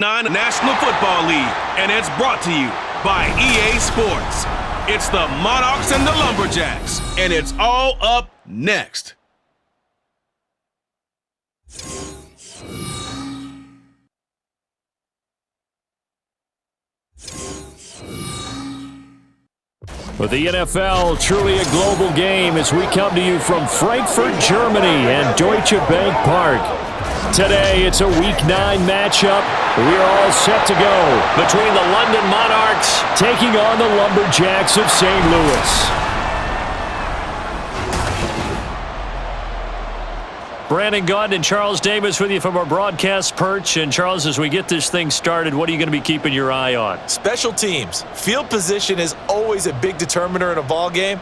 National Football League, and it's brought to you by EA Sports. It's the Monarchs and the Lumberjacks, and it's all up next. With the NFL, truly a global game as we come to you from Frankfurt, Germany and Deutsche Bank Park. Today, it's a Week 9 matchup. We are all set to go between the London Monarchs taking on the Lumberjacks of St. Louis. Brandon Gaunt and Charles Davis with you from our broadcast perch. And Charles, as we get this thing started, what are you going to be keeping your eye on? Special teams. Field position is always a big determiner in a ball game.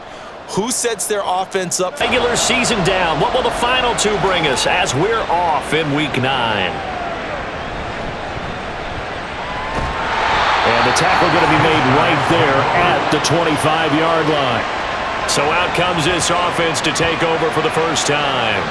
Who sets their offense up? Regular season down. What will the final two bring us as we're off in Week 9? And the tackle going to be made right there at the 25-yard line. So out comes this offense to take over for the first time.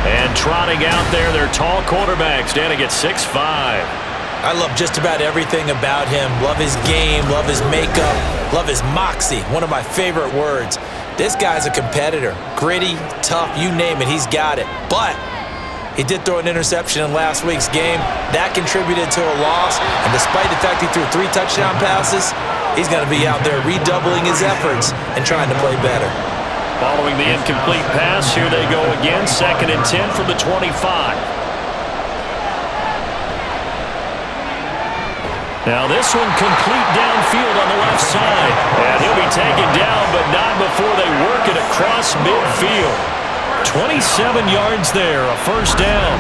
And trotting out there, their tall quarterback standing at 6'5". I love just about everything about him. Love his game, love his makeup, love his moxie, one of my favorite words. This guy's a competitor. Gritty, tough, you name it, he's got it. But he did throw an interception in last week's game. That contributed to a loss. And despite the fact he threw 3 touchdown passes, he's going to be out there redoubling his efforts and trying to play better. Following the incomplete pass, here they go again. 2nd and 10 from the 25. Now this one complete downfield on the left side. And he'll be taken down, but not before they work it across midfield. 27 yards there, a first down.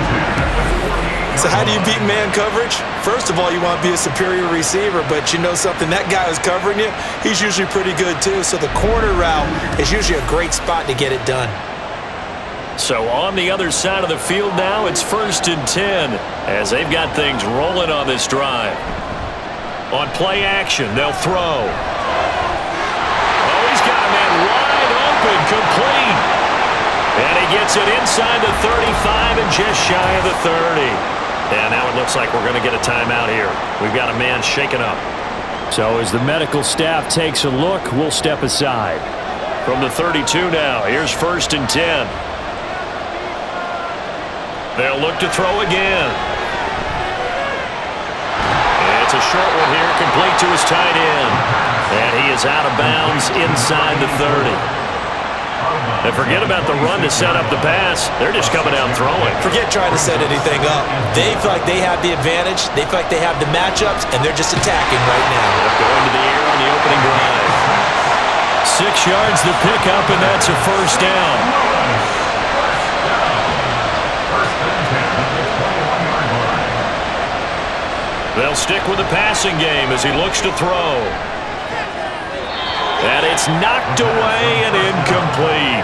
So how do you beat man coverage? First of all, you want to be a superior receiver, but you know something, that guy who's covering you, he's usually pretty good too. So the corner route is usually a great spot to get it done. So on the other side of the field now, it's 1st and 10 as they've got things rolling on this drive. On play action, they'll throw. Oh, he's got a man wide open, complete. And he gets it inside the 35 and just shy of the 30. And now it looks like we're going to get a timeout here. We've got a man shaken up. So as the medical staff takes a look, we'll step aside. From the 32 now, here's 1st and 10. They'll look to throw again. It's a short one here, complete to his tight end. And he is out of bounds inside the 30. And forget about the run to set up the pass. They're just coming down throwing. Forget trying to set anything up. They feel like they have the advantage. They feel like they have the matchups, and they're just attacking right now. They're going to the air on the opening drive. 6 yards to pick up, and that's a first down. They'll stick with the passing game as he looks to throw. And it's knocked away and incomplete.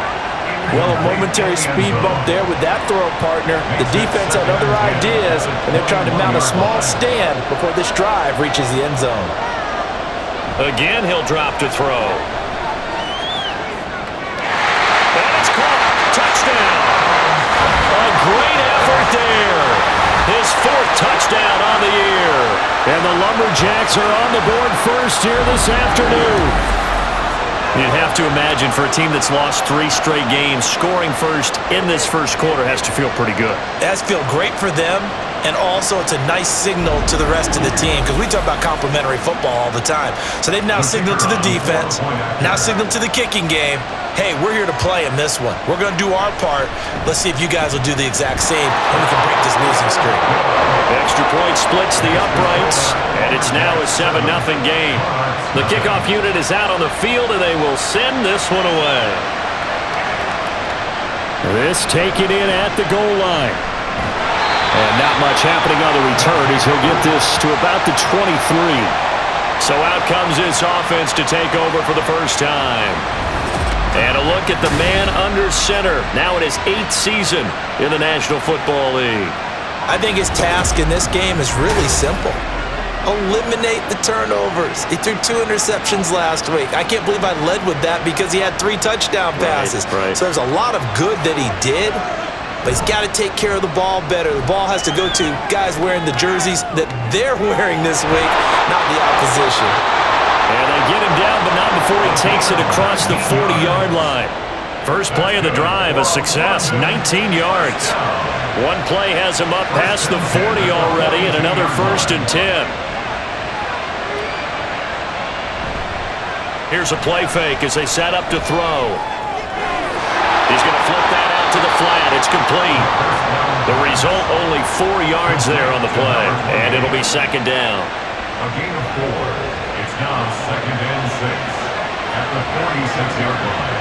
Well, a momentary speed bump there with that throw partner. The defense had other ideas, and they're trying to mount a small stand before this drive reaches the end zone. Again, he'll drop to throw. And it's caught. Touchdown. A great effort there. His 4th touchdown on the year. And the Lumberjacks are on the board first here this afternoon. You'd have to imagine for a team that's lost 3 straight games, scoring first in this first quarter has to feel pretty good. It has to feel great for them, and also it's a nice signal to the rest of the team because we talk about complementary football all the time. So they've now signaled to the defense, now signaled to the kicking game, hey, we're here to play in this one. We're going to do our part. Let's see if you guys will do the exact same, and we can break this losing streak. The extra point splits the uprights, and it's now a 7-0 game. The kickoff unit is out on the field, and they will send this one away. This taken in at the goal line. And not much happening on the return as he'll get this to about the 23. So out comes this offense to take over for the first time. And a look at the man under center. Now in his 8th season in the National Football League. I think his task in this game is really simple. Eliminate the turnovers. He threw 2 interceptions last week. I can't believe I led with that because he had 3 touchdown passes. Right. So there's a lot of good that he did, but he's got to take care of the ball better. The ball has to go to guys wearing the jerseys that they're wearing this week, not the opposition. And they get him down, but not before he takes it across the 40-yard line. First play of the drive, a success, 19 yards. One play has him up past the 40 already, and another 1st and 10. Here's a play fake as they set up to throw. He's going to flip that out to the flat. It's complete. The result, only 4 yards there on the play, and it'll be 2nd down. A gain of 4. It's now 2nd and 6 at the 46-yard line.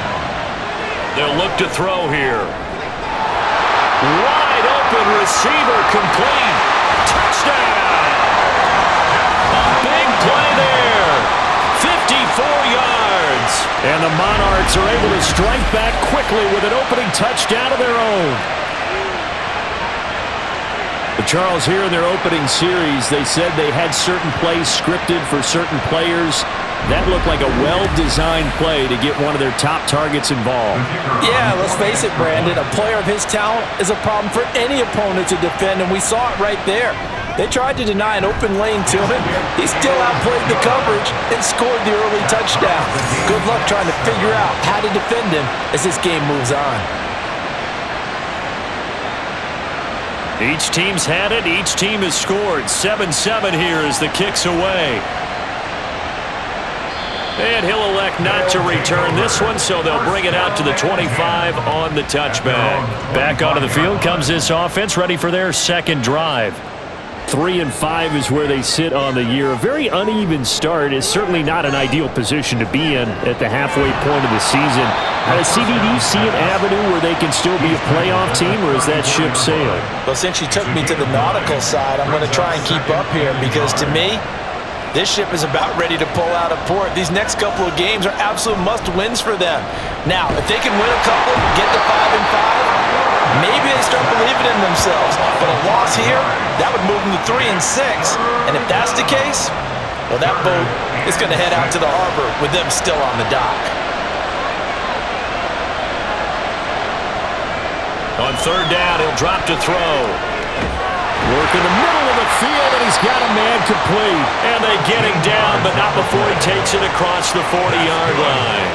They'll look to throw here. Wide open receiver, complete. Touchdown! A big play there. 54 yards. And the Monarchs are able to strike back quickly with an opening touchdown of their own. But Charles, here in their opening series, they said they had certain plays scripted for certain players. That looked like a well-designed play to get one of their top targets involved. Yeah, let's face it, Brandon. A player of his talent is a problem for any opponent to defend, and we saw it right there. They tried to deny an open lane to him. He still outplayed the coverage and scored the early touchdown. Good luck trying to figure out how to defend him as this game moves on. Each team's had it. Each team has scored. 7-7 here as the kick's away. And he'll elect not to return this one, so they'll bring it out to the 25 on the touchback. Back onto the field comes this offense, ready for their 2nd drive. 3-5 is where they sit on the year. A very uneven start is certainly not an ideal position to be in at the halfway point of the season. CD, do you see an avenue where they can still be a playoff team, or is that ship sailed? Well, since you took me to the nautical side, I'm going to try and keep up here because, to me, this ship is about ready to pull out of port. These next couple of games are absolute must-wins for them. Now, if they can win a couple, get to 5-5, maybe they start believing in themselves. But a loss here, that would move them to 3-6. And if that's the case, well, that boat is going to head out to the harbor with them still on the dock. On 3rd down, he'll drop to throw. Work in the middle of the field, and he's got a man complete. And they get him down, but not before he takes it across the 40-yard line.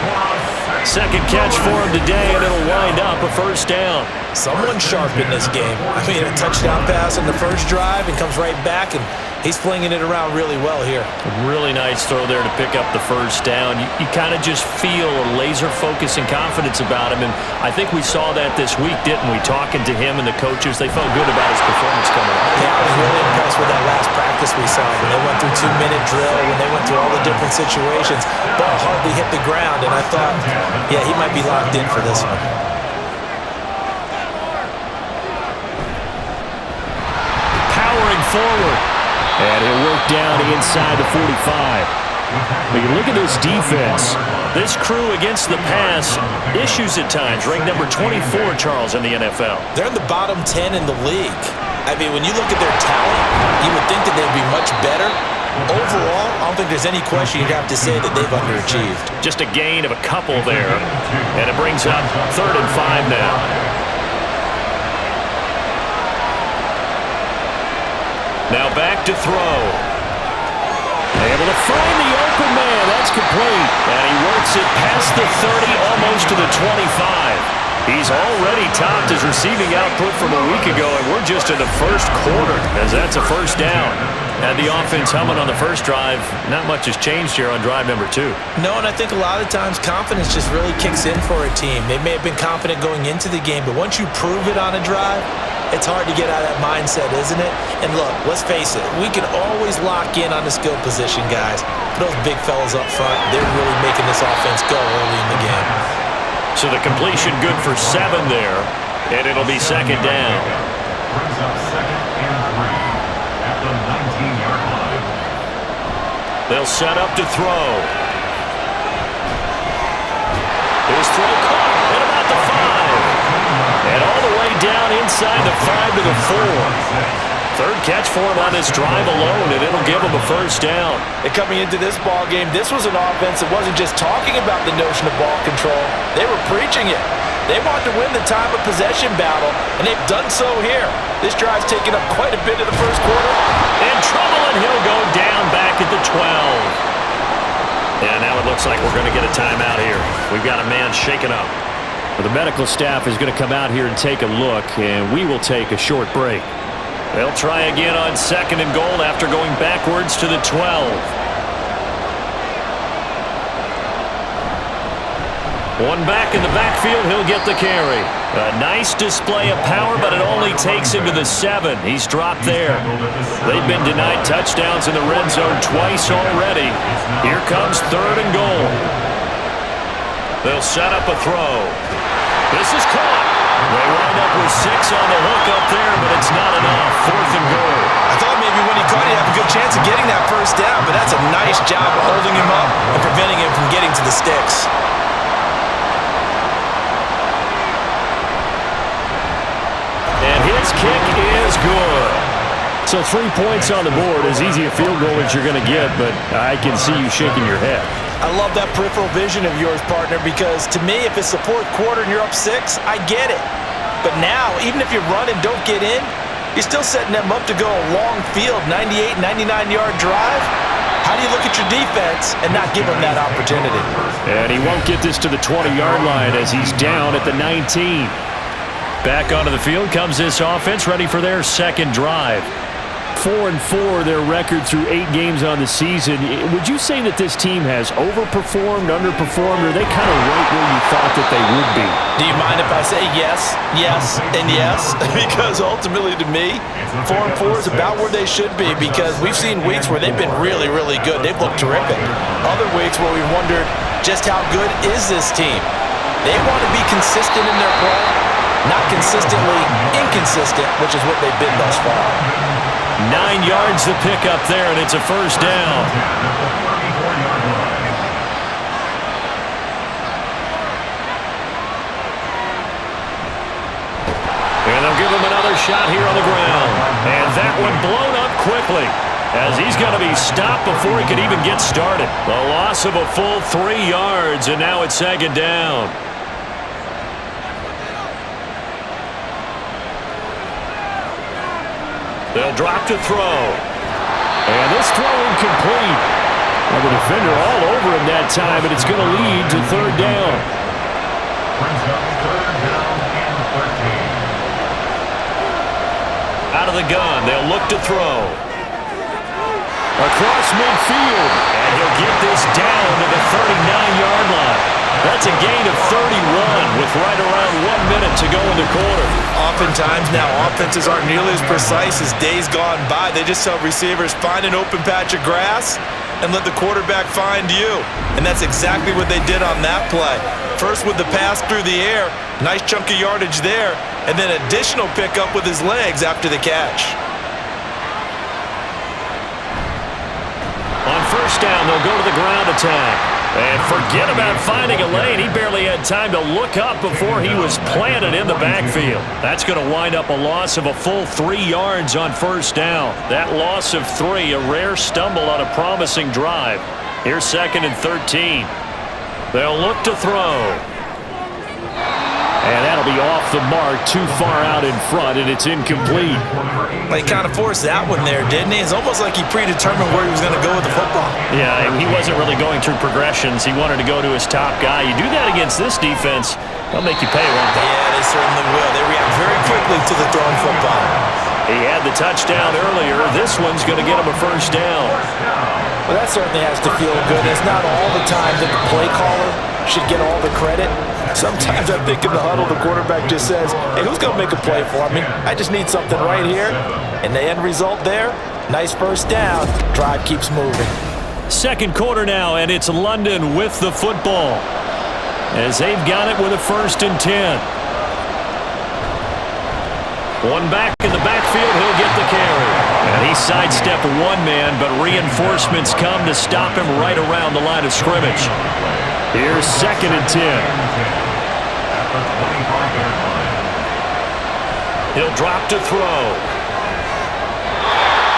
2nd catch for him today, and it'll wind up a 1st down. Someone sharp in this game. I mean, a touchdown pass in the first drive and comes right back, and he's flinging it around really well here. A really nice throw there to pick up the 1st down. You kind of just feel a laser focus and confidence about him, and I think we saw that this week, didn't we? Talking to him and the coaches, they felt good about his performance coming up. Yeah, I was really impressed with that last practice we saw. When they went through 2-minute drill, when they went through all the different situations, ball hardly hit the ground, and I thought, yeah, he might be locked in for this one. Powering forward. And he'll work down inside the 45. But you look at this defense. This crew against the pass, issues at times. Ranked number 24, Charles, in the NFL. They're in the bottom 10 in the league. I mean, when you look at their talent, you would think that they'd be much better. Overall, I don't think there's any question you'd have to say that they've underachieved. Just a gain of a couple there. And it brings up 3rd and 5 now. Now back to throw. Able to find the open man. That's complete. And he works it past the 30, almost to the 25. He's already topped his receiving output from a week ago, and we're just in the 1st quarter, as that's a 1st down. And the offense humming on the 1st drive. Not much has changed here on drive number 2. No, and I think a lot of times confidence just really kicks in for a team. They may have been confident going into the game, but once you prove it on a drive, it's hard to get out of that mindset, isn't it? And look, let's face it, we can always lock in on the skill position, guys. Those big fellas up front, they're really making this offense go early in the game. So the completion good for 7 there, and it'll be 2nd down. Brings up 2nd and 3 at the 19-yard line. They'll set up to throw. His throw caught at about the 5. And all the way down inside the 5 to the 4. 3rd catch for him on this drive alone, and it'll give him a 1st down. And coming into this ball game, this was an offense that wasn't just talking about the notion of ball control. They were preaching it. They want to win the time of possession battle, and they've done so here. This drive's taken up quite a bit of the first quarter. In trouble, and he'll go down back at the 12. And now it looks like we're going to get a timeout here. We've got a man shaken up. Well, the medical staff is going to come out here and take a look, and we will take a short break. They'll try again on 2nd and goal after going backwards to the 12. One back in the backfield, he'll get the carry. A nice display of power, but it only takes him to the 7. He's dropped there. They've been denied touchdowns in the red zone twice already. Here comes 3rd and goal. They'll set up a throw. This is caught. They wind up with 6 on the hook up there, but it's not enough. 4th and goal. I thought maybe when he caught it, he'd have a good chance of getting that first down, but that's a nice job of holding him up and preventing him from getting to the sticks. And his kick is good. So 3 points on the board, as easy a field goal as you're going to get, but I can see you shaking your head. I love that peripheral vision of yours, partner, because to me, if it's the 4th quarter and you're up 6, I get it. But now, even if you run and don't get in, you're still setting them up to go a long field, 98, 99-yard drive. How do you look at your defense and not give them that opportunity? And he won't get this to the 20-yard line as he's down at the 19. Back onto the field comes this offense, ready for their 2nd drive. 4-4, their record through 8 games on the season. Would you say that this team has overperformed, underperformed, or are they kind of right where you thought that they would be? Do you mind if I say yes, yes, and yes? Because ultimately to me, 4-4 is about where they should be, because we've seen weeks where they've been really, really good. They've looked terrific. Other weeks where we wondered just how good is this team. They want to be consistent in their play, not consistently inconsistent, which is what they've been thus far. 9 yards to pick up there, and it's a first down. And they'll give him another shot here on the ground. And that one blown up quickly, as he's going to be stopped before he could even get started. The loss of a full 3 yards, and now it's 2nd down. They'll drop to throw. And this throw incomplete. Well, the defender all over him that time, but it's going to lead to 3rd down. Brings up 3rd down and 13. Out of the gun, they'll look to throw. Across midfield, and he'll get this down to the 39-yard line. That's a gain of 31 with right around 1 minute to go in the quarter. Oftentimes now, offenses aren't nearly as precise as days gone by. They just tell receivers, find an open patch of grass and let the quarterback find you. And that's exactly what they did on that play. First with the pass through the air, nice chunk of yardage there, and then additional pickup with his legs after the catch. On first down, they'll go to the ground attack. And forget about finding a lane. He barely had time to look up before he was planted in the backfield. That's going to wind up a loss of a full 3 yards on first down. That loss of 3, a rare stumble on a promising drive. Here's 2nd and 13. They'll look to throw. And that'll be off the mark, too far out in front, and it's incomplete. Well, he kind of forced that one there, didn't he? It's almost like he predetermined where he was going to go with the football. Yeah, he wasn't really going through progressions. He wanted to go to his top guy. You do that against this defense, they'll make you pay, won't they? Yeah, they certainly will. They react very quickly to the thrown football. He had the touchdown earlier. This one's going to get him a first down. Well, that certainly has to feel good. It's not all the time that the play caller should get all the credit. Sometimes I think in the huddle, the quarterback just says, hey, who's going to make a play for me? I just need something right here. And the end result there, nice first down. Drive keeps moving. 2nd quarter now, and it's London with the football, as they've got it with a 1st and 10. One back in the backfield, he'll get the carry. And he sidestepped one man, but reinforcements come to stop him right around the line of scrimmage. Here's 2nd and 10. He'll drop to throw.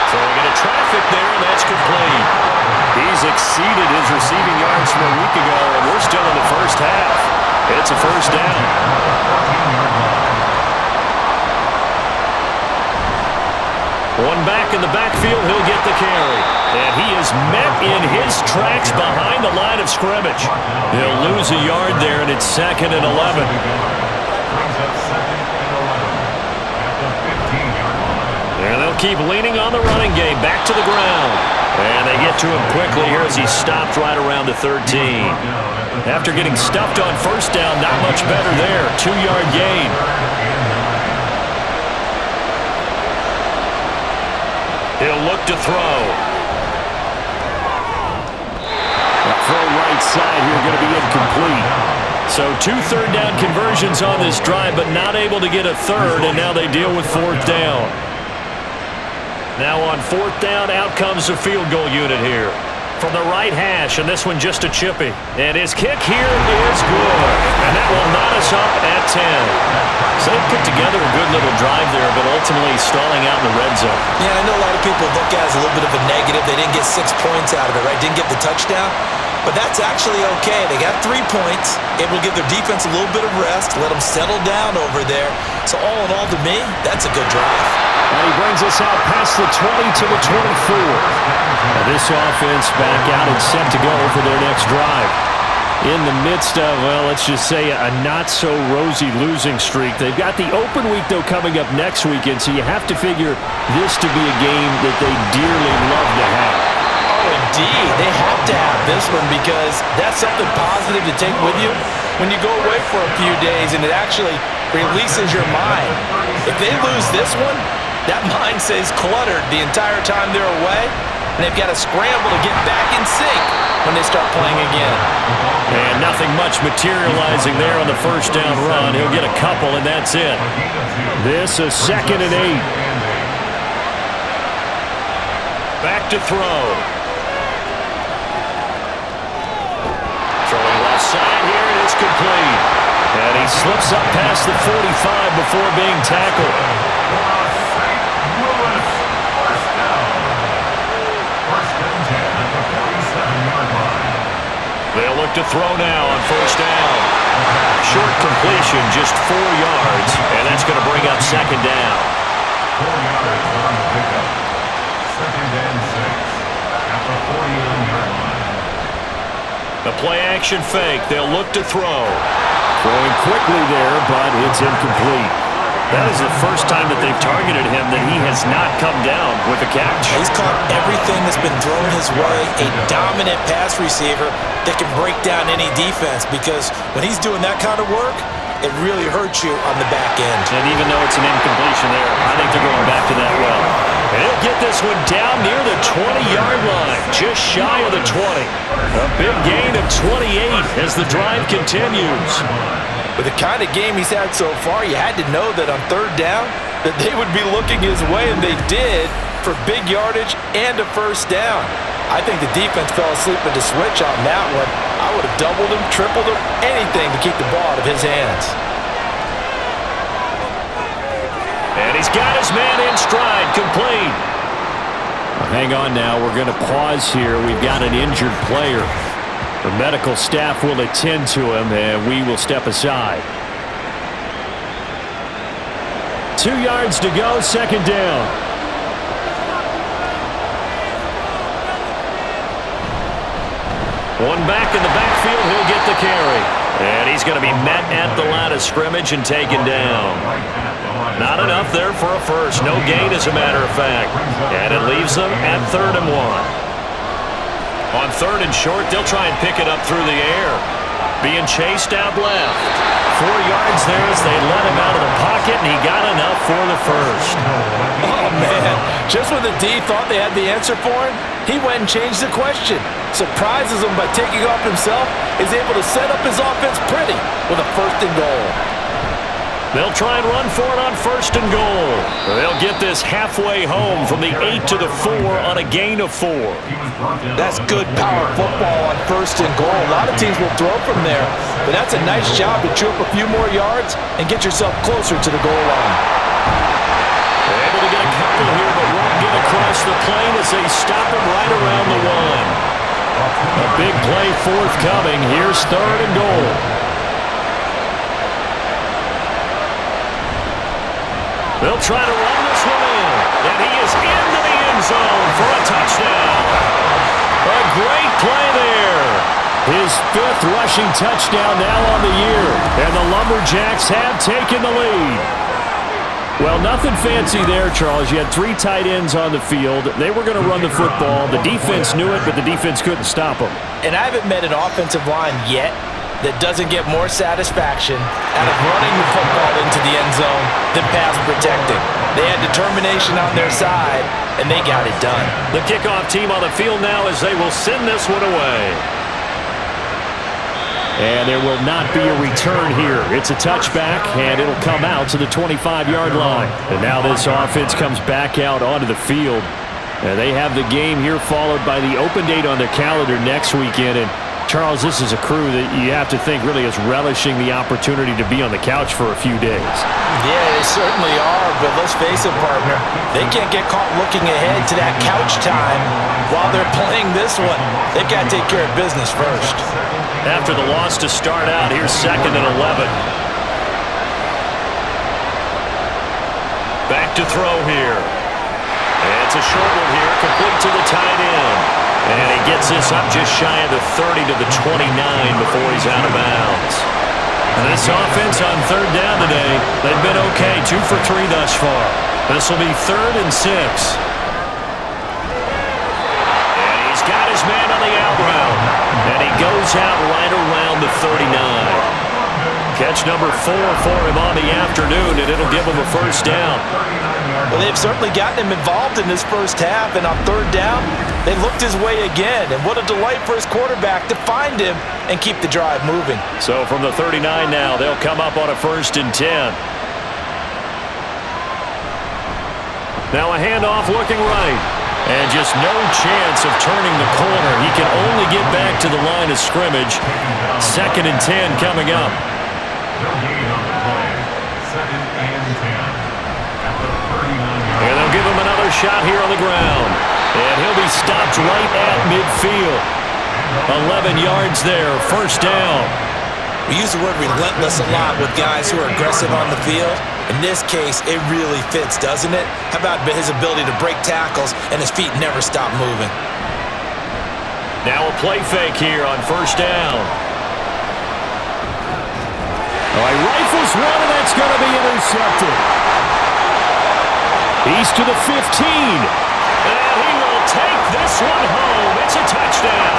Throwing into traffic there, and that's complete. He's exceeded his receiving yards from a week ago, and we're still in the first half. It's a first down. One back in the backfield, he'll get the carry. And he is met in his tracks behind the line of scrimmage. He'll lose a yard there, and it's 2nd and 11. Brings up 2nd and 11 at the 15-yard line. And they'll keep leaning on the running game, back to the ground. And they get to him quickly here as he stopped right around the 13. After getting stuffed on first down, not much better there. 2-yard gain. He'll look to throw. That throw right side here going to be incomplete. So 2 third-down conversions on this drive, but not able to get a third, and now they deal with 4th down. Now on 4th down, out comes the field goal unit here. From the right hash, and this one just a chippy. And his kick here is good. And that will knot us up at 10. So they put together a good little drive there, but ultimately stalling out in the red zone. Yeah, I know a lot of people look at it as a little bit of a negative. They didn't get 6 points out of it, right? Didn't get the touchdown. But that's actually okay. They got 3 points. Able to give their defense a little bit of rest, let them settle down over there. So all in all, to me, that's a good drive. And he brings us out past the 20 to the 24. Now this offense back out and set to go for their next drive. In the midst of, well, let's just say a not-so-rosy losing streak. They've got the open week, though, coming up next weekend, so you have to figure this to be a game that they dearly love to have. Oh, indeed. They have to have this one because that's something positive to take with you when you go away for a few days, and it actually releases your mind. If they lose this one, that mind stays cluttered the entire time they're away, and they've got to scramble to get back in sync when they start playing again. And nothing much materializing there on the first down run. He'll get a couple, and that's it. This is 2nd and 8. Back to throw. Throwing left side here, and it's complete. And he slips up past the 45 before being tackled. They'll look to throw now on first down. Short completion, just 4 yards, and that's going to bring up 2nd down. 4 yards on the pickup. 2nd and 6 at the 49-yard line. The play-action fake. They'll look to throw. Throwing quickly there, but it's incomplete. That is the first time that they've targeted him that he has not come down with a catch. He's caught everything that's been thrown his way, a dominant pass receiver that can break down any defense because when he's doing that kind of work, it really hurts you on the back end. And even though it's an incompletion there, I think they're going back to that well. And he'll get this one down near the 20-yard line, just shy of the 20. A big gain of 28 as the drive continues. With the kind of game he's had so far, you had to know that on 3rd down that they would be looking his way, and they did for big yardage and a first down. I think the defense fell asleep at the switch on that one. I would have doubled him, tripled him, anything to keep the ball out of his hands. And he's got his man in stride, complete. Hang on now, we're going to pause here. We've got an injured player. The medical staff will attend to him, and we will step aside. 2 yards to go, 2nd down. One back in the backfield, he'll get the carry. And he's going to be met at the line of scrimmage and taken down. Not enough there for a first. No gain, as a matter of fact. And it leaves them at 3rd and 1. On 3rd and short, they'll try and pick it up through the air. Being chased out left. 4 yards there as they let him out of the pocket, and he got enough for the first. Oh, man. Just when the D thought they had the answer for him, he went and changed the question. Surprises him by taking off himself. Is able to set up his offense pretty with a 1st and goal. They'll try and run for it on 1st and goal. They'll get this halfway home from the 8 to the 4 on a gain of 4. That's good power football on 1st and goal. A lot of teams will throw from there, but that's a nice job to chew up a few more yards and get yourself closer to the goal line. They're able to get a couple here, but won't get across the plane as they stop him right around the 1. A big play forthcoming. Here's 3rd and goal. They'll try to run this one in, and he is in the zone for a touchdown. A great play there. His 5th rushing touchdown now on the year, and the Lumberjacks have taken the lead. Well, nothing fancy there, Charles. You had 3 tight ends on the field. They were going to run the football. The defense knew it, but the defense couldn't stop them. And I haven't met an offensive line yet that doesn't get more satisfaction out of running the football into the end zone than pass protecting. They had determination on their side, and they got it done. The kickoff team on the field now as they will send this one away. And there will not be a return here. It's a touchback, and it'll come out to the 25-yard line. And now this offense comes back out onto the field. And they have the game here followed by the open date on their calendar next weekend. And Charles, this is a crew that you have to think really is relishing the opportunity to be on the couch for a few days. Yeah, they certainly are, but let's face it, partner. They can't get caught looking ahead to that couch time while they're playing this one. They've got to take care of business first. After the loss to start out, here's 2nd and 11. Back to throw here. It's a short one here, complete to the tight end. And he gets this up just shy of the 30 to the 29 before he's out of bounds. And this offense on 3rd down today, they've been okay, 2 for 3 thus far. This will be 3rd and 6. And he's got his man on the out route. And he goes out right around the 39. Catch number 4 for him on the afternoon, and it'll give him a 1st down. Well, they've certainly gotten him involved in this first half, and on 3rd down, they looked his way again. And what a delight for his quarterback to find him and keep the drive moving. So from the 39 now, they'll come up on a 1st and 10. Now a handoff looking right. And just no chance of turning the corner. He can only get back to the line of scrimmage. 2nd and 10 coming up. And they'll give him another shot here on the ground. And he'll be stopped right at midfield. 11 yards there, 1st down. We use the word relentless a lot with guys who are aggressive on the field. In this case, it really fits, doesn't it? How about his ability to break tackles and his feet never stop moving? Now a play fake here on 1st down. All right, rifles one, and that's going to be intercepted. He's to the 15. And he will take this one home. It's a touchdown.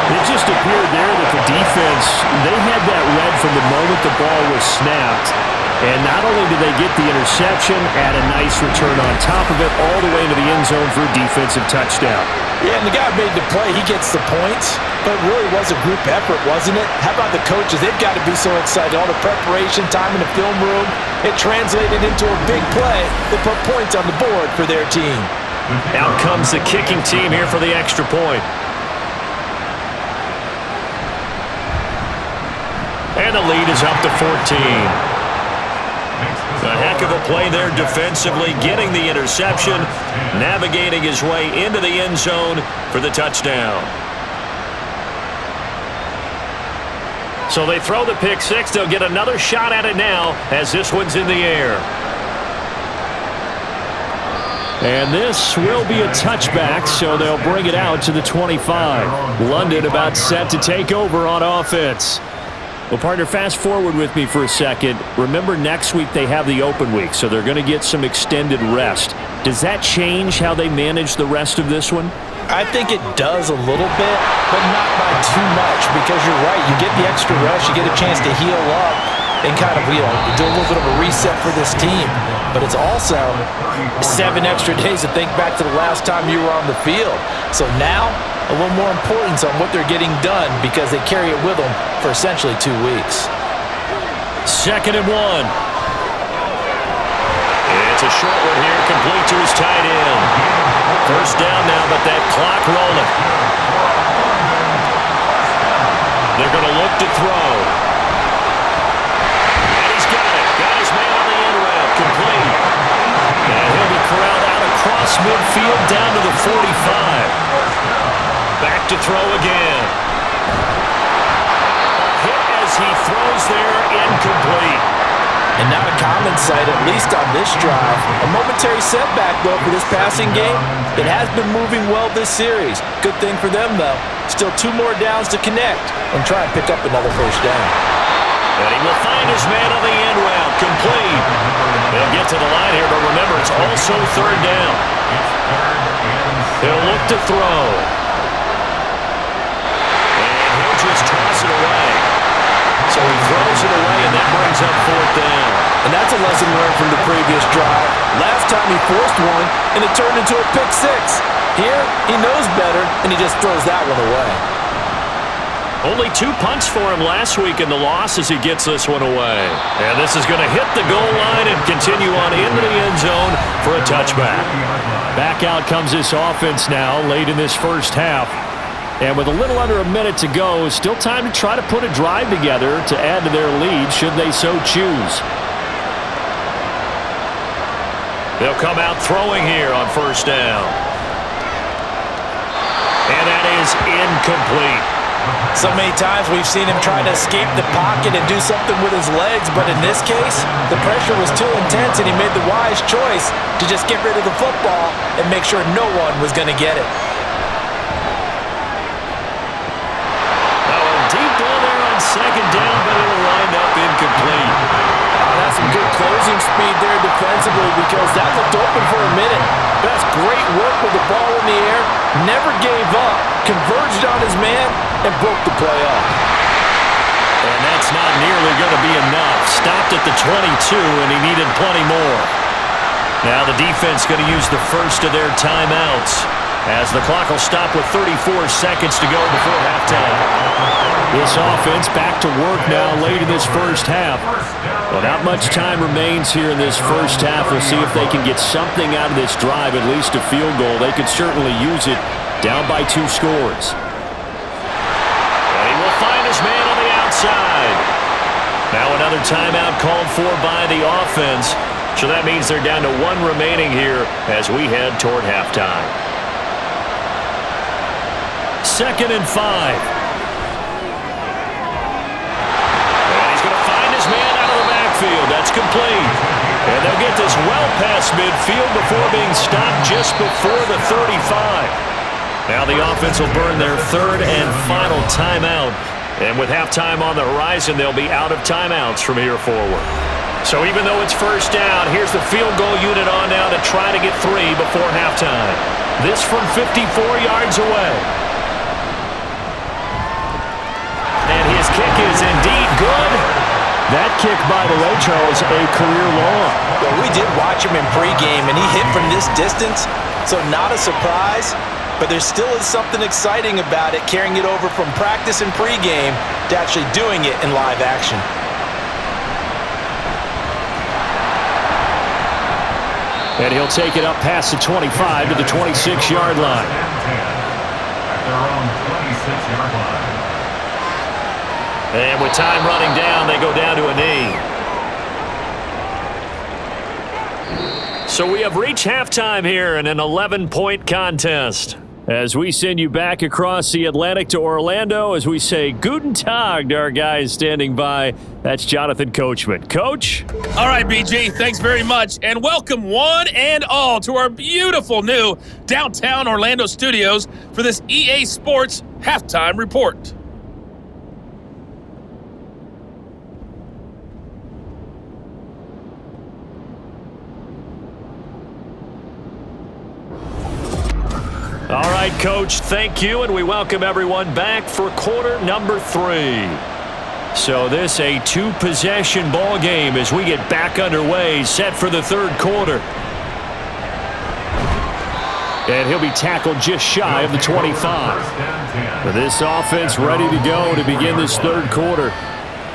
It just appeared there that the defense, they had that read from the moment the ball was snapped. And not only did they get the interception, add a nice return on top of it, all the way into the end zone for a defensive touchdown. Yeah, and the guy made the play. He gets the points, but it really was a group effort, wasn't it? How about the coaches? They've got to be so excited. All the preparation time in the film room, it translated into a big play that put points on the board for their team. Out comes the kicking team here for the extra point. And the lead is up to 14. A heck of a play there defensively, getting the interception, navigating his way into the end zone for the touchdown. So they throw the pick six. They'll get another shot at it now as this one's in the air. And this will be a touchback, so they'll bring it out to the 25. London about set to take over on offense. Well, partner, fast forward with me for a second. Remember, next week they have the open week, so they're going to get some extended rest. Does that change how they manage the rest of this one? I think it does a little bit, but not by too much, because you're right. You get the extra rest, you get a chance to heal up and kind of, do a little bit of a reset for this team. But it's also 7 extra days to think back to the last time you were on the field. So now, a little more importance on what they're getting done because they carry it with them for essentially 2 weeks. 2nd and 1. It's a short one here, complete to his tight end. 1st down now, but that clock rolling. They're going to look to throw. And he's got it. Got his man on the end route, complete. And he'll be corralled out across midfield down to the 45. Back to throw again. A hit as he throws there, incomplete. And not a common sight, at least on this drive. A momentary setback, though, for this passing game. It has been moving well this series. Good thing for them, though. Still 2 more downs to connect and try and pick up another first down. And he will find his man on the end route. Complete. They'll get to the line here, but remember, it's also 3rd down. He'll look to throw. And he'll just toss it away. So he throws it away, and that brings up 4th down. And that's a lesson learned from the previous drive. Last time he forced one, and it turned into a pick 6. Here, he knows better, and he just throws that one away. Only 2 punts for him last week in the loss as he gets this one away. And this is going to hit the goal line and continue on into the end zone for a touchback. Back out comes this offense now late in this first half. And with a little under a minute to go, still time to try to put a drive together to add to their lead should they so choose. They'll come out throwing here on 1st down. And that is incomplete. So many times we've seen him try to escape the pocket and do something with his legs, but in this case, the pressure was too intense and he made the wise choice to just get rid of the football and make sure no one was going to get it. Deep down there on 2nd down, but it'll wind up incomplete. That's some good closing speed there defensively because that looked open for a minute. That's great work with the ball in the air. Never gave up, converged on his man, and broke the play up. And that's not nearly going to be enough. Stopped at the 22, and he needed plenty more. Now the defense going to use the first of their timeouts as the clock will stop with 34 seconds to go before halftime. This offense back to work now late in this first half. Well, not much time remains here in this first half. We'll see if they can get something out of this drive, at least a field goal. They could certainly use it down by 2 scores. And he will find his man on the outside. Now another timeout called for by the offense. So that means they're down to 1 remaining here as we head toward halftime. 2nd and 5. That's complete. And they'll get this well past midfield before being stopped just before the 35. Now the offense will burn their 3rd and final timeout. And with halftime on the horizon, they'll be out of timeouts from here forward. So even though it's 1st down, here's the field goal unit on now to try to get 3 before halftime. This from 54 yards away. And his kick is indeed good. That kick, by the way, Charles, a career long. Well, we did watch him in pregame, and he hit from this distance, so not a surprise. But there still is something exciting about it, carrying it over from practice and pregame to actually doing it in live action. And he'll take it up past the 25 to the 26-yard line. At their own 26-yard line. And with time running down, they go down to a knee. So we have reached halftime here in an 11-point contest. As we send you back across the Atlantic to Orlando, as we say Guten Tag to our guys standing by. That's Jonathan Coachman. Coach? All right, BG, thanks very much. And welcome one and all to our beautiful new downtown Orlando studios for this EA Sports Halftime Report. All right, Coach, thank you, and we welcome everyone back for quarter number 3. So this a 2-possession ball game as we get back underway, set for the 3rd quarter. And he'll be tackled just shy of the 25. But this offense ready to go to begin this 3rd quarter.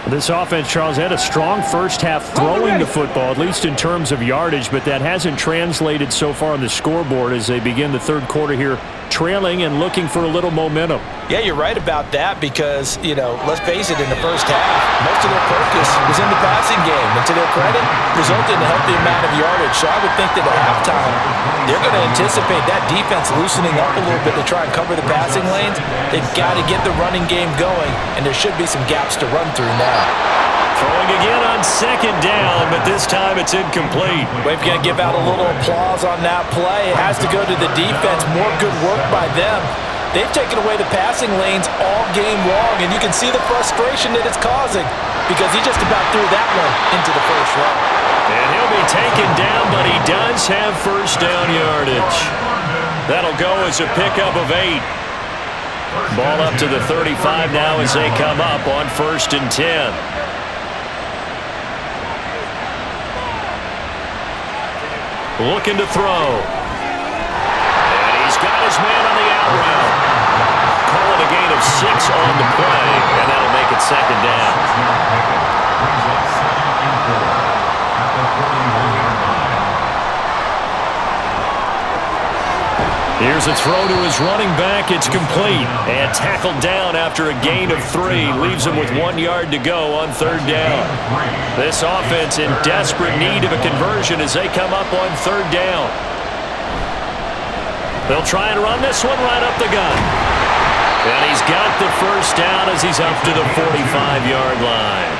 This offense, Charles, had a strong first half throwing the football, at least in terms of yardage, but that hasn't translated so far on the scoreboard as they begin the 3rd quarter here, trailing and looking for a little momentum. Yeah, you're right about that because, let's face it, in the first half, most of their focus was in the passing game. And to their credit, resulted in a healthy amount of yardage. So I would think that at halftime, they're going to anticipate that defense loosening up a little bit to try and cover the passing lanes. They've got to get the running game going, and there should be some gaps to run through now. Throwing again on second down, but this time it's incomplete. We're going to give out a little applause on that play. It has to go to the defense. More good work by them. They've taken away the passing lanes all game long, and you can see the frustration that it's causing because he just about threw that one into the first row. And he'll be taken down, but he does have first down yardage. That'll go as a pickup of 8. Ball up to the 35 now as they come up on 1st and 10. Looking to throw. And he's got his man on the out route. Call it a gain of 6 on the play, and that'll make it second down. Brings up 2nd and 4 at the 41-yard line. Here's a throw to his running back. It's complete. And tackled down after a gain of 3. Leaves him with 1 yard to go on 3rd down. This offense in desperate need of a conversion as they come up on 3rd down. They'll try and run this one right up the gut. And he's got the first down as he's up to the 45-yard line.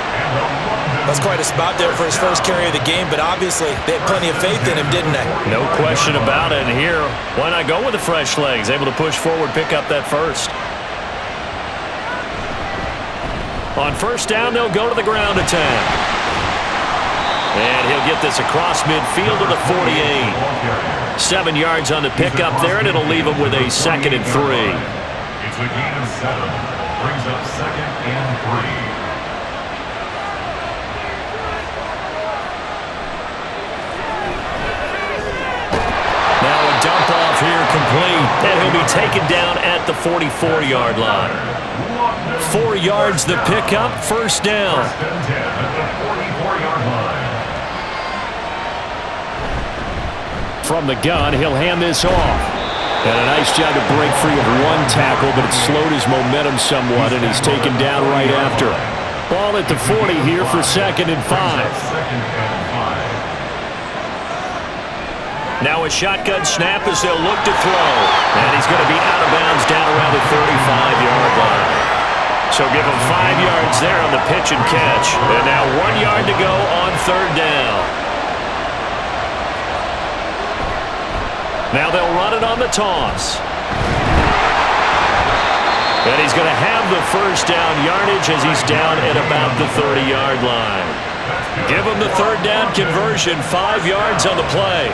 That's quite a spot there for his first carry of the game, but obviously they had plenty of faith in him, didn't they? No question about it. And here, why not go with the fresh legs? Able to push forward, pick up that first. On 1st down, they'll go to the ground attack. And he'll get this across midfield to the 48. 7 yards on the pickup there, and it'll leave him with a 2nd and 3. It's a gain of 7. Brings up 2nd and 3. Dump off here complete, and he'll be taken down at the 44-yard line. 4 yards the pickup, 1st down. First and 10 at the 44-yard line. From the gun, he'll hand this off. And a nice job to break free of 1 tackle, but it slowed his momentum somewhat, and he's taken down right after. Ball at the 40 here for 2nd and 5. 2nd and 5. Now a shotgun snap as they'll look to throw. And he's going to be out of bounds down around the 35-yard line. So give him 5 yards there on the pitch and catch. And now 1 yard to go on 3rd down. Now they'll run it on the toss. And he's going to have the first down yardage as he's down at about the 30-yard line. Give him the 3rd down conversion, 5 yards on the play.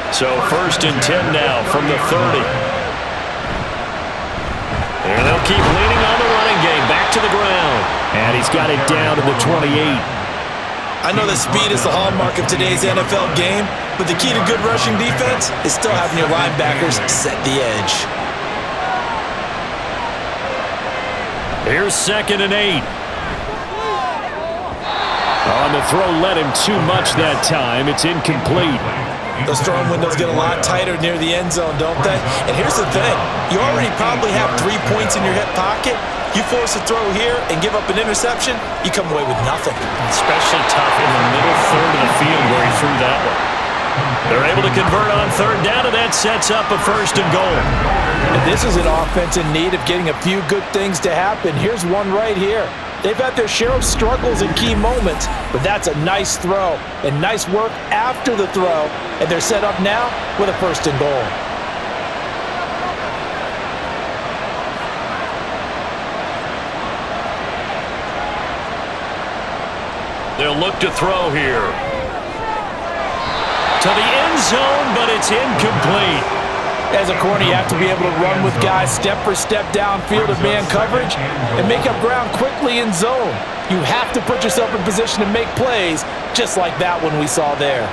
So 1st and 10 now from the 30. And they'll keep leaning on the running game. Back to the ground. And he's got it down to the 28. I know that speed is the hallmark of today's NFL game, but the key to good rushing defense is still having your linebackers set the edge. Here's 2nd and 8. On the throw, led him too much that time. It's incomplete. Those throwing windows get a lot tighter near the end zone, don't they? And here's the thing. You already probably have 3 points in your hip pocket. You force a throw here and give up an interception, you come away with nothing. Especially tough in the middle third of the field where he threw that one. They're able to convert on 3rd down, and that sets up a 1st and goal. And this is an offense in need of getting a few good things to happen. Here's one right here. They've had their share of struggles in key moments, but that's a nice throw and nice work after the throw, and they're set up now with a 1st and goal. They'll look to throw here. To the end zone, but it's incomplete. As a corner, you have to be able to run with guys step for step downfield in man coverage and make up ground quickly in zone. You have to put yourself in position to make plays, just like that one we saw there.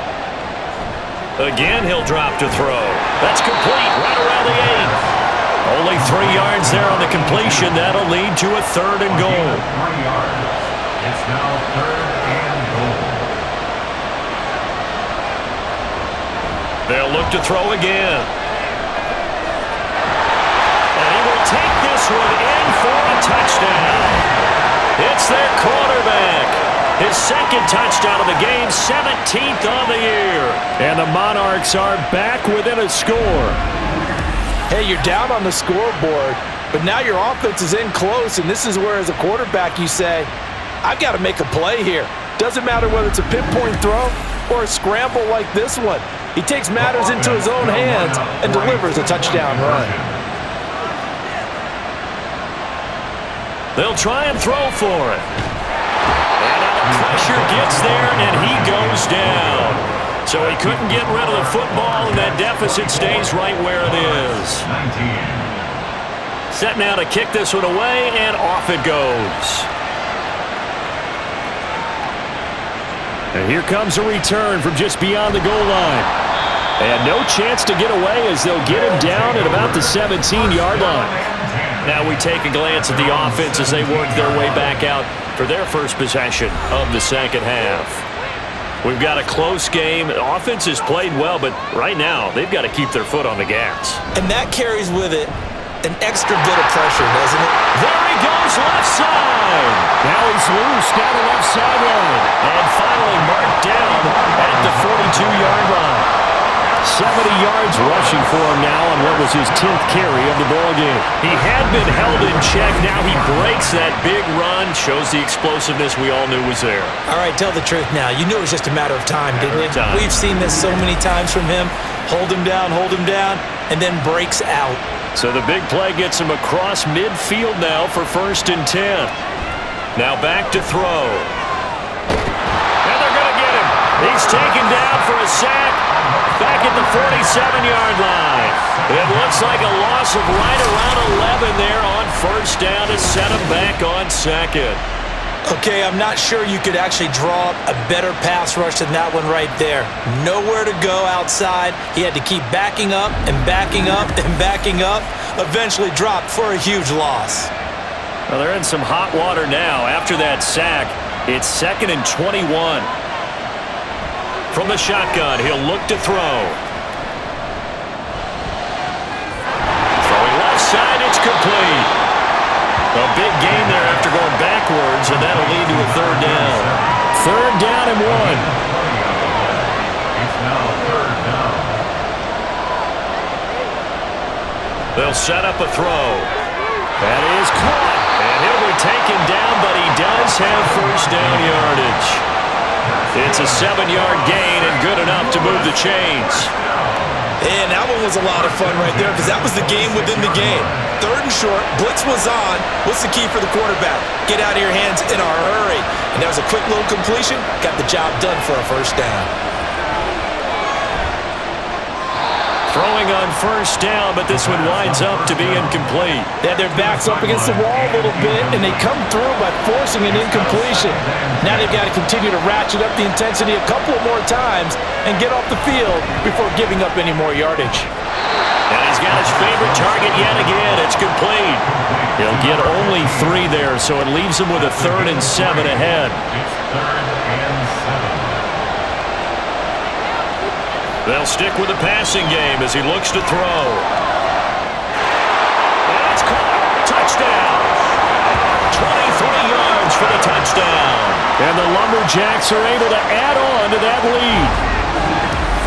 Again, he'll drop to throw. That's complete right around the 8. Only 3 yards there on the completion. That'll lead to a 3rd and goal. 3 yards. It's now 3rd and goal. They'll look to throw again. Take this one in for a touchdown. It's their quarterback. His 2nd touchdown of the game, 17th on the year. And the Monarchs are back within a score. Hey, you're down on the scoreboard, but now your offense is in close, and this is where, as a quarterback, you say, I've got to make a play here. Doesn't matter whether it's a pinpoint throw or a scramble like this one. He takes matters into his own hands and delivers a touchdown run. They'll try and throw for it. And now the pressure gets there, and he goes down. So he couldn't get rid of the football, and that deficit stays right where it is. 19. Set now to kick this one away, and off it goes. And here comes a return from just beyond the goal line. And no chance to get away as they'll get him down at about the 17-yard line. Now we take a glance at the offense as they work their way back out for their first possession of the second half. We've got a close game. The offense has played well, but right now they've got to keep their foot on the gas. And that carries with it an extra bit of pressure, doesn't it? There he goes, left side. Now he's loose down the left sideline. And finally marked down at the 42-yard line. 70 yards rushing for him now on what was his 10th carry of the ballgame. He had been held in check. Now he breaks that big run, shows the explosiveness we all knew was there. All right, tell the truth now. You knew it was just a matter of time, didn't you? We've seen this so many times from him. Hold him down, and then breaks out. So the big play gets him across midfield now for 1st and 10. Now back to throw. And they're going to get him. He's taken down for a sack. Back at the 47-yard line. It looks like a loss of right around 11 there on 1st down to set him back on 2nd. Okay, I'm not sure you could actually draw up a better pass rush than that one right there. Nowhere to go outside. He had to keep backing up and backing up and backing up. Eventually dropped for a huge loss. Well, they're in some hot water now. After that sack, it's 2nd and 21. From the shotgun, he'll look to throw. Throwing left side, it's complete. A big gain there after going backwards, and that'll lead to a 3rd down. 3rd down and 1. It's now 3rd down. They'll set up a throw. That is caught. And he'll be taken down, but he does have 1st down yardage. It's a 7-yard gain and good enough to move the chains. And that one was a lot of fun right there because that was the game within the game. 3rd and short, blitz was on. What's the key for the quarterback? Get out of your hands in a hurry. And that was a quick little completion. Got the job done for a 1st down. Throwing on 1st down, but this one winds up to be incomplete. They had their backs up against the wall a little bit, and they come through by forcing an incompletion. Now they've got to continue to ratchet up the intensity a couple of more times and get off the field before giving up any more yardage. And he's got his favorite target yet again. It's complete. He'll get only 3 there, so it leaves him with a 3rd and 7 ahead. It's 3rd and 7. They'll stick with the passing game as he looks to throw. And it's caught. Touchdown. 23 yards for the touchdown. And the Lumberjacks are able to add on to that lead.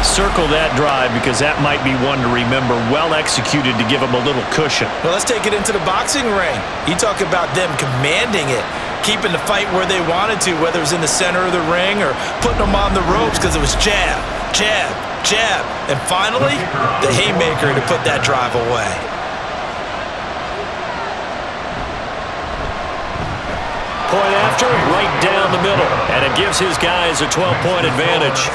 Circle that drive because that might be one to remember. Well executed to give them a little cushion. Well, let's take it into the boxing ring. You talk about them commanding it, keeping the fight where they wanted to, whether it was in the center of the ring or putting them on the ropes because it was jab, jab, jab, and finally, the haymaker to put that drive away. Point after, right down the middle, and it gives his guys a 12-point advantage.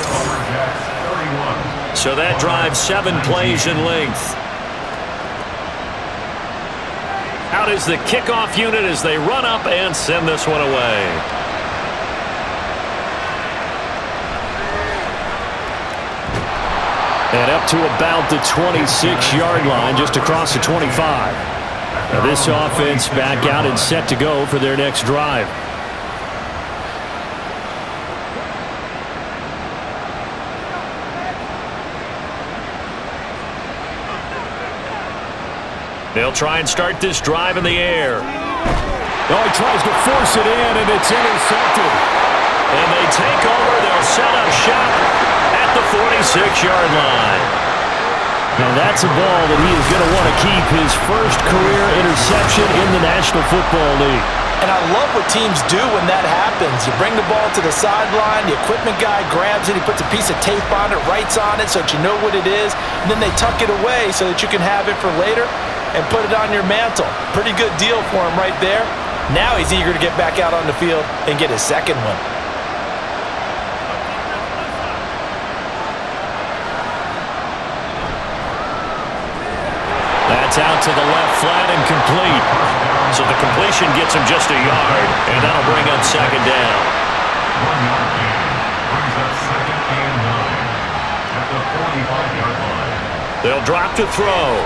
So that drives 7 plays in length. Out is the kickoff unit as they run up and send this one away. And up to about the 26-yard line, just across the 25. Now this offense back out and set to go for their next drive. They'll try and start this drive in the air. Oh, he tries to force it in, and it's intercepted. And they take over. They'll set up shop at the 46-yard line. Now that's a ball that he is going to want to keep, his first career interception in the National Football League. And I love what teams do when that happens. You bring the ball to the sideline, the equipment guy grabs it, he puts a piece of tape on it, writes on it so that you know what it is, and then they tuck it away so that you can have it for later and put it on your mantle. Pretty good deal for him right there. Now he's eager to get back out on the field and get his second one. That's out to the left, flat and complete. So the completion gets him just a yard, and that'll bring up second down. 1 yard gain brings up second and 9 at the 45-yard line. They'll drop to throw.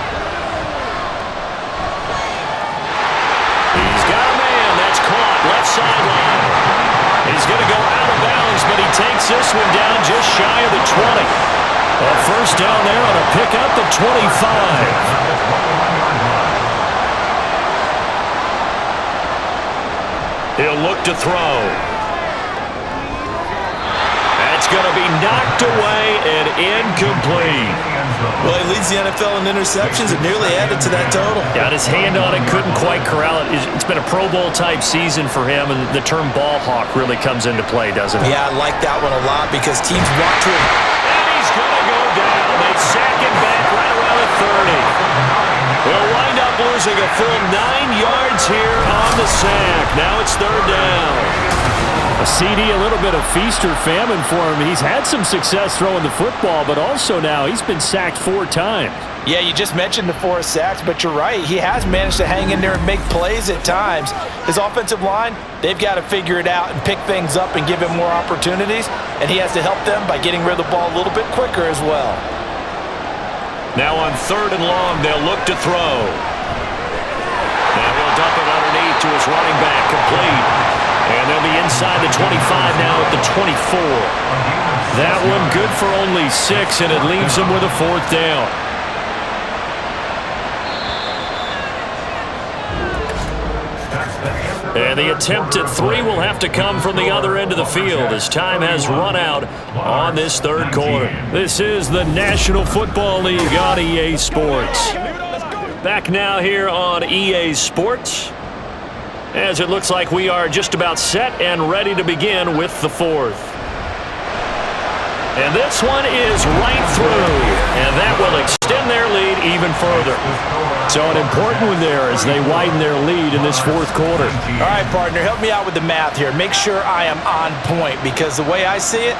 He's got a man. That's caught. Left sideline. He's going to go out of bounds, but he takes this one down just shy of the 20. A first down there on a pickup at 25. He'll look to throw. That's going to be knocked away and incomplete. Well, he leads the NFL in interceptions and nearly added to that total. Got his hand on it, couldn't quite corral it. It's been a Pro Bowl-type season for him, and the term ball hawk really comes into play, doesn't it? Yeah, I like that one a lot because teams want to. And he's going to go down. They sack him back right around the 30. They'll wind up losing a full 9 yards here on the sack. Now it's third down. A CD, a little bit of feast or famine for him. He's had some success throwing the football, but also now he's been sacked 4 times. Yeah, you just mentioned the 4 sacks, but you're right. He has managed to hang in there and make plays at times. His offensive line, they've got to figure it out and pick things up and give him more opportunities, and he has to help them by getting rid of the ball a little bit quicker as well. Now on third and long, they'll look to throw. And he'll dump it underneath to his running back, complete. And they'll be inside the 25 now at the 24. That one good for only 6, and it leaves them with a 4th down. And the attempt at 3 will have to come from the other end of the field as time has run out on this third quarter. This is the National Football League on EA Sports. Back now here on EA Sports, as it looks like we are just about set and ready to begin with the 4th. And this one is right through, and that will extend their lead even further. So an important one there as they widen their lead in this 4th quarter. All right, partner, help me out with the math here. Make sure I am on point because the way I see it,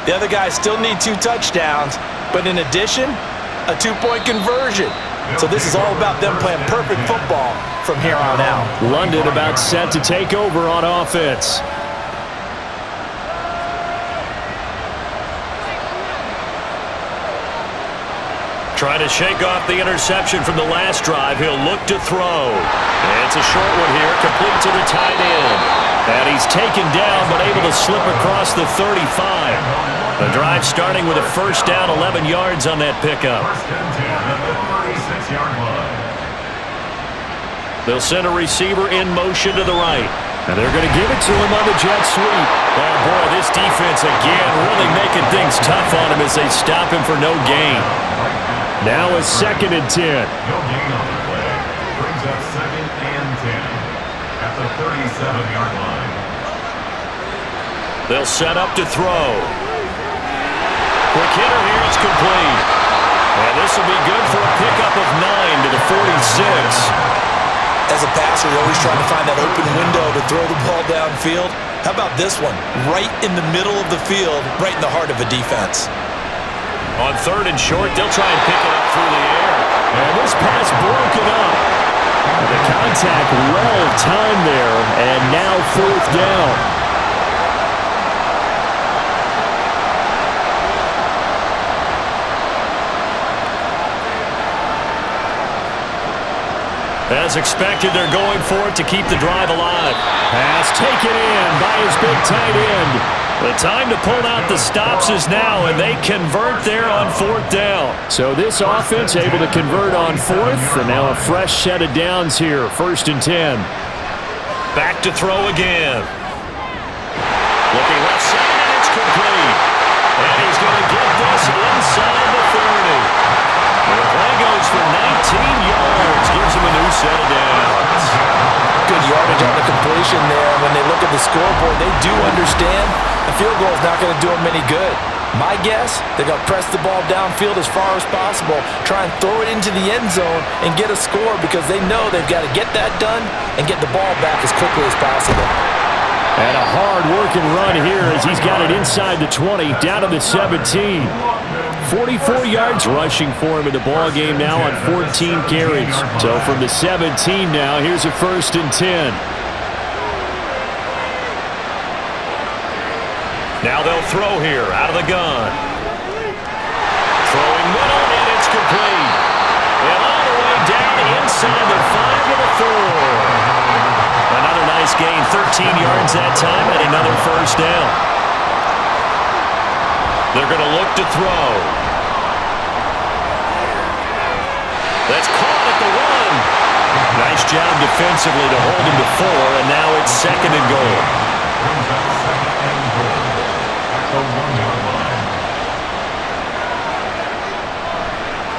the other guys still need 2 touchdowns, but in addition, a 2-point conversion. So this is all about them playing perfect football from here on out. London about set to take over on offense. Trying to shake off the interception from the last drive. He'll look to throw. And it's a short one here, complete to the tight end. And he's taken down, but able to slip across the 35. The drive starting with a first down, 11 yards on that pickup. First and 10 at the 36-yard line. They'll send a receiver in motion to the right. And they're going to give it to him on the jet sweep. Oh, boy, this defense again really making things tough on him as they stop him for no gain. Now it's 2nd and 10. No gain on the play. Brings up 2nd and 10 at the 37-yard line. They'll set up to throw. Quick hitter here, it's complete. And this will be good for a pickup of 9 to the 46. As a passer, you're always trying to find that open window to throw the ball downfield. How about this one? Right in the middle of the field, right in the heart of a defense. On 3rd and short, they'll try and pick it up through the air. And this pass broken up. And the contact well timed there, and now 4th down. As expected, they're going for it to keep the drive alive. Pass taken in by his big tight end. The time to pull out the stops is now, and they convert there on 4th down. So this offense able to convert on 4th, and now a fresh set of downs here, 1st and 10. Back to throw again. Looking left side, and it's complete. And he's going to get this inside the 30. And the play goes for 19 yards, gives him a new set of downs. Good yardage on the a completion there. When they look at the scoreboard, they do understand a field goal is not going to do them any good. My guess, they're going to press the ball downfield as far as possible, try and throw it into the end zone and get a score because they know they've got to get that done and get the ball back as quickly as possible. And a hard-working run here as he's got it inside the 20, down to the 17. 44 yards rushing for him in the ball game now on 14 carries. So from the 17 now, here's a 1st and 10. Now they'll throw here out of the gun. Throwing middle, and it's complete. And all the way down inside the 5 with a 4. Another nice gain, 13 yards that time, and another 1st down. They're going to look to throw. That's caught at the 1. Nice job defensively to hold him to 4, and now it's 2nd and goal.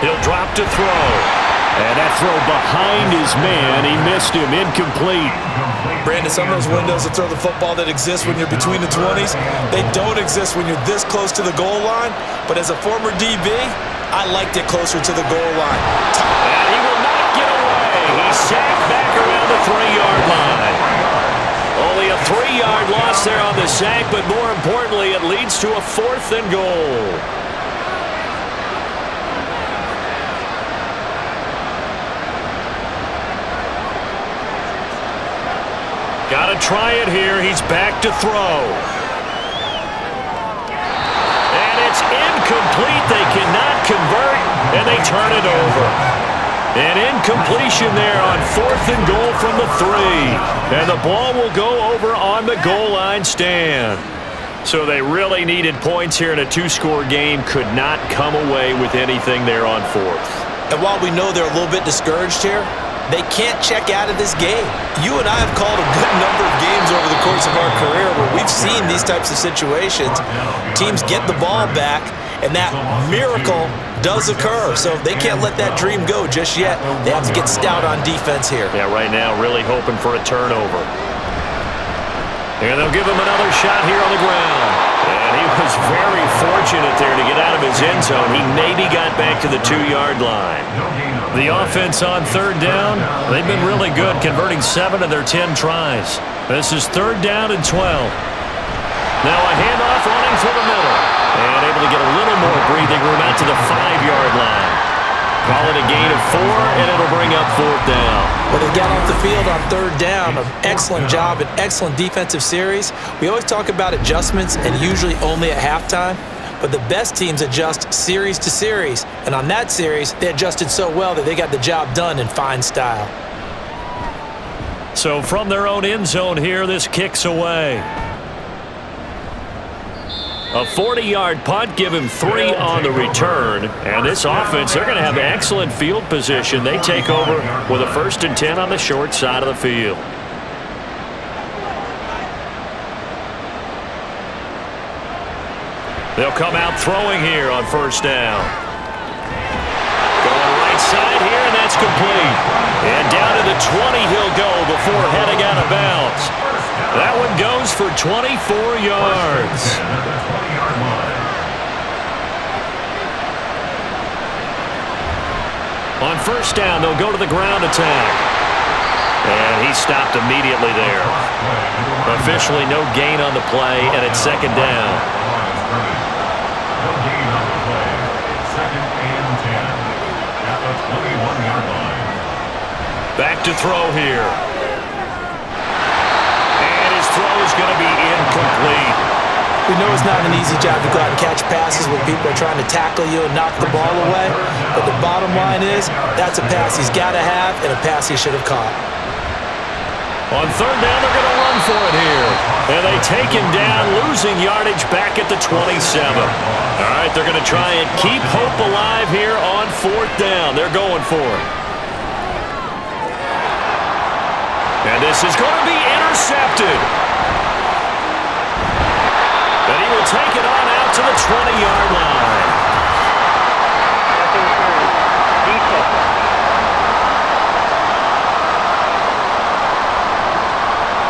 He'll drop to throw. And that throw behind his man. He missed him. Incomplete. Brandon, some of those windows to throw the football that exist when you're between the 20s, they don't exist when you're this close to the goal line. But as a former DB, I liked it closer to the goal line. And he will not get away. He's sacked back around the 3-yard line. Only a 3-yard loss there on the sack, but more importantly, it leads to a 4th and goal. Got to try it here. He's back to throw. And it's incomplete. They cannot convert, and they turn it over. An incompletion there on 4th and goal from the 3. And the ball will go over on the goal line stand. So they really needed points here in a 2-score game. Could not come away with anything there on 4th. And while we know they're a little bit discouraged here, they can't check out of this game. You and I have called a good number of games over the course of our career where we've seen these types of situations. Teams get the ball back, and that miracle does occur. So they can't let that dream go just yet. They have to get stout on defense here. Yeah, right now really hoping for a turnover. And they'll give him another shot here on the ground. And he was very fortunate there to get out of his end zone. He maybe got back to the 2-yard line. The offense on 3rd down, they've been really good, converting 7 of their 10 tries. This is 3rd down and 12. Now a handoff running through the middle. And able to get a little more breathing room out to the 5-yard line. Call it a gain of 4, and it'll bring up 4th down. Well, they got off the field on 3rd down. An excellent job, an excellent defensive series. We always talk about adjustments, and usually only at halftime. But the best teams adjust series to series. And on that series, they adjusted so well that they got the job done in fine style. So from their own end zone here, this kicks away. A 40-yard punt, give him 3 on the return. And this offense, they're going to have excellent field position. They take over with a 1st and 10 on the short side of the field. They'll come out throwing here on 1st down. Going right side here, and that's complete. And down to the 20 he'll go before heading out of bounds. That one goes for 24 yards. On 1st down, they'll go to the ground attack. And he stopped immediately there. Officially no gain on the play, and it's 2nd down. No gain on the play. 2nd and 10 at the 21-yard line. Back to throw here. And his throw is going to be incomplete. We know it's not an easy job to go out and catch passes when people are trying to tackle you and knock the ball away. But the bottom line is, that's a pass he's got to have and a pass he should have caught. On 3rd down, they're going to run for it here. And they take him down, losing yardage back at the 27. All right, they're going to try and keep hope alive here on 4th down. They're going for it. And this is going to be intercepted. And he will take it on out to the 20-yard line.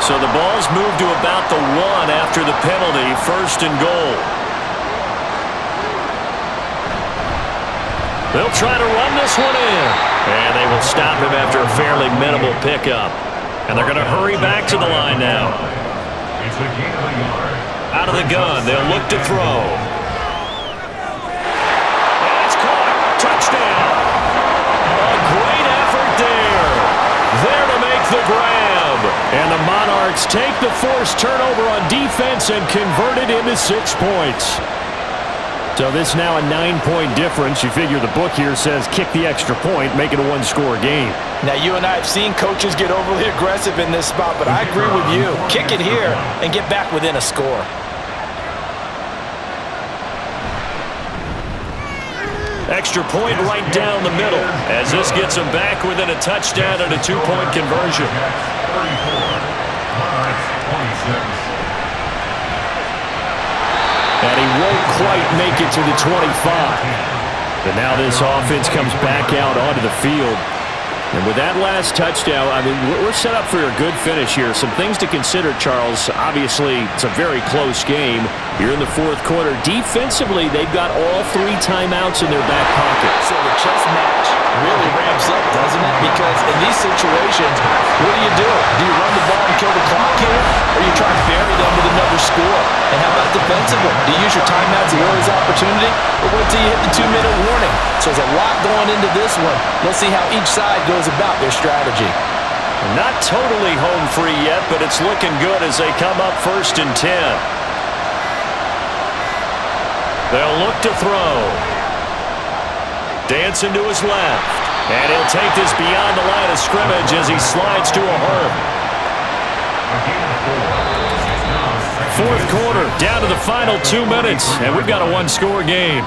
So the ball's moved to about the 1 after the penalty, 1st and goal. They'll try to run this one in. And they will stop him after a fairly minimal pickup. And they're going to hurry back to the line now. It's a gain of a yard. Out of the gun, they'll look to throw. And it's caught. Touchdown. A great effort there. There to make the grab. And the Monarchs take the forced turnover on defense and convert it into 6 points. So this now a 9-point difference. You figure the book here says kick the extra point, make it a 1-score game. Now, you and I have seen coaches get overly aggressive in this spot, but I agree with you. Kick it here and get back within a score. Extra point right down the middle as this gets them back within a touchdown and a 2-point conversion. 34. Monarchs 26. And he won't quite make it to the 25. But now this offense comes back out onto the field. And with that last touchdown, I mean, we're set up for a good finish here. Some things to consider, Charles. Obviously, it's a very close game. Here in the 4th quarter. Defensively, they've got all 3 timeouts in their back pocket. So the chess match really ramps up, doesn't it? Because in these situations, what do? Do you run the ball and kill the clock here? Or you try to bury them with another score? And how about defensively? Do you use your timeouts as well as opportunity? Or wait till you hit the 2-minute warning? So there's a lot going into this one. Let's see how each side goes about their strategy. Not totally home free yet, but it's looking good as they come up 1st and 10. They'll look to throw. Dancing to his left. And he'll take this beyond the line of scrimmage as he slides to a home. 4th quarter, down to the final 2 minutes, and we've got a 1-score game.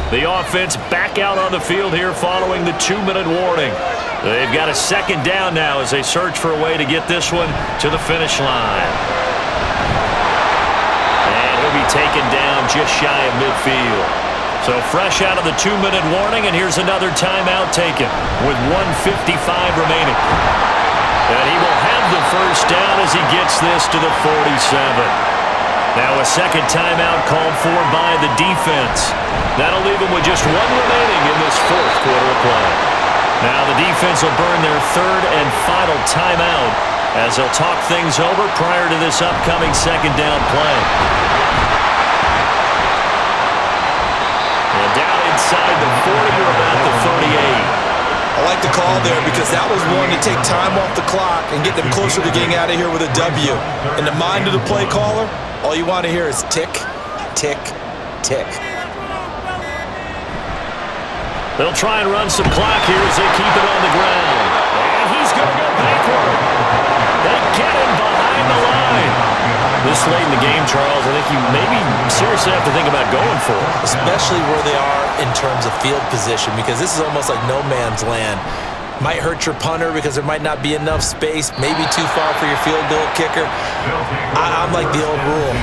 The offense back out on the field here following the 2-minute warning. They've got a 2nd down now as they search for a way to get this one to the finish line. And he'll be taken down just shy of midfield. So fresh out of the 2-minute warning, and here's another timeout taken with 1:55 remaining. And he will have the 1st down as he gets this to the 47. Now a 2nd timeout called for by the defense. That'll leave them with just 1 remaining in this 4th quarter of play. Now the defense will burn their 3rd and final timeout as they'll talk things over prior to this upcoming 2nd down play. And down inside the 40 or about the 38. I like the call there because that was one to take time off the clock and get them closer to getting out of here with a W. In the mind of the play caller, all you want to hear is tick, tick, tick. They'll try and run some clock here as they keep it on the ground. And he's going to go backward. They get him behind the line. This late in the game, Charles, I think you maybe seriously have to think about going for it. Especially where they are in terms of field position, because this is almost like no man's land. Might hurt your punter because there might not be enough space, maybe too far for your field goal kicker. I'm like the old rule.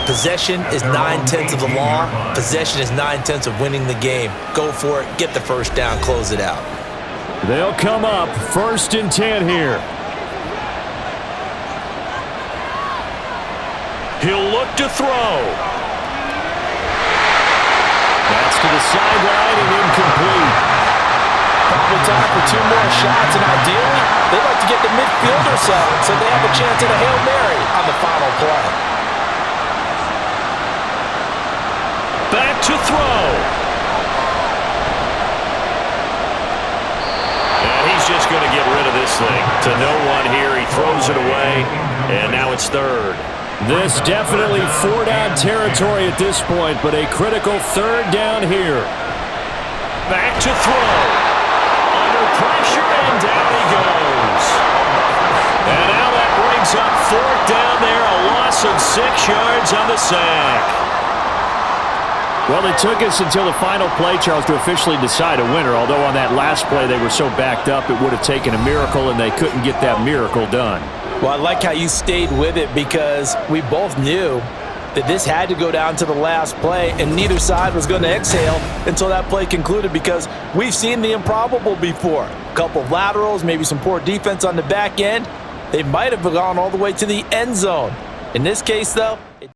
Possession is 9/10 of the law. Possession is 9/10 of winning the game. Go for it, get the 1st down, close it out. They'll come up 1st and 10 here. He'll look to throw. That's to the sideline and incomplete. Probably time for 2 more shots, and ideally, they'd like to get the midfielder set so they have a chance at a Hail Mary on the final play. Back to throw. And he's just going to get rid of this thing. To no one here, he throws it away, and now it's 3rd. This definitely 4-down territory at this point, but a critical 3rd down here. Back to throw. Under pressure, and down he goes. And now that brings up 4th down there, a loss of 6 yards on the sack. Well, it took us until the final play, Charles, to officially decide a winner, although on that last play they were so backed up it would have taken a miracle, and they couldn't get that miracle done. Well, I like how you stayed with it because we both knew that this had to go down to the last play, and neither side was going to exhale until that play concluded because we've seen the improbable before. A couple of laterals, maybe some poor defense on the back end, they might have gone all the way to the end zone. In this case, though,